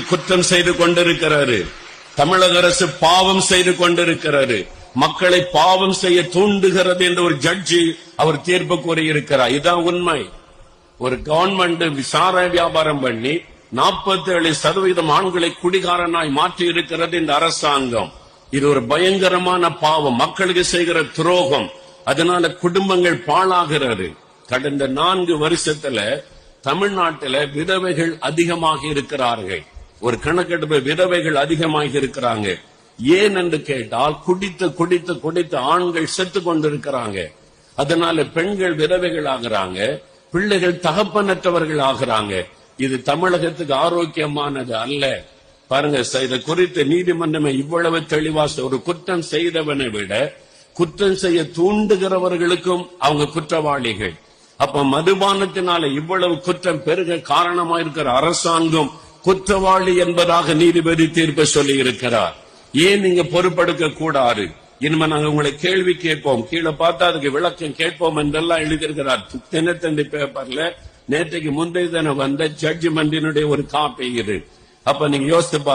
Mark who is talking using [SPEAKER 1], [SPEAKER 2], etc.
[SPEAKER 1] குற்றம் செய்து கொண்டிருக்கிறாரு. தமிழக அரசு பாவம் செய்து கொண்டிருக்கிறாரு. மக்களை பாவம் செய்ய தூண்டுகிறது என்று ஒரு ஜட்ஜி அவர் தீர்ப்பு கூறியிருக்கிறார். இதுதான் உண்மை. ஒரு கவர்மெண்ட் விசாரணை வியாபாரம் பண்ணி 47% ஆண்களை குடிகாரனாய் மாற்றி இருக்கிறது இந்த அரசாங்கம். இது ஒரு பயங்கரமான பாவம், மக்களுக்கு செய்கிற துரோகம். அதனால குடும்பங்கள் பாழாகிறது. கடந்த 4 வருஷத்துல தமிழ்நாட்டில விதவைகள் அதிகமாக இருக்கிறார்கள். ஒரு கணக்கெடுப்பு, விதவைகள் அதிகமாக இருக்கிறாங்க. ஏன் என்று கேட்டால் குடித்து குடித்து குடித்து ஆண்கள் செத்து கொண்டிருக்கிறாங்க. அதனால பெண்கள் விதவைகள் ஆகிறாங்க, பிள்ளைகள் தகப்பனற்றவர்கள் ஆகிறாங்க. இது தமிழகத்துக்கு ஆரோக்கியமானது அல்ல. பாருங்க, இதை குறித்து நீதிமன்றமே இவ்வளவு தெளிவா, ஒரு குற்றம் செய்தவனை விட குற்றம் செய்ய தூண்டுகிறவர்களுக்கும் அவங்க குற்றவாளிகள். அப்ப மதுபானத்தினால இவ்வளவு குற்றம் பெருக காரணமா இருக்கிற அரசாங்கம் குற்றவாளி என்பதாக நீதிபதி தீர்ப்பு சொல்லி இருக்கிறார். ஏன் நீங்க பொறுப்பெடுக்க கூடாது? இனிமே நாங்க உங்களை கேள்வி கேட்போம், கீழே பார்த்தா அதுக்கு விளக்கம் கேட்போம் என்றெல்லாம் எழுதியிருக்கிறார். தினத்தந்தி பேப்பர்ல நேற்றைக்கு முந்தைய தினம் வந்த ஜட்ஜ்மெண்டினுடைய ஒரு காப்பி இது. அப்ப நீங்க யோசித்து பாருங்க.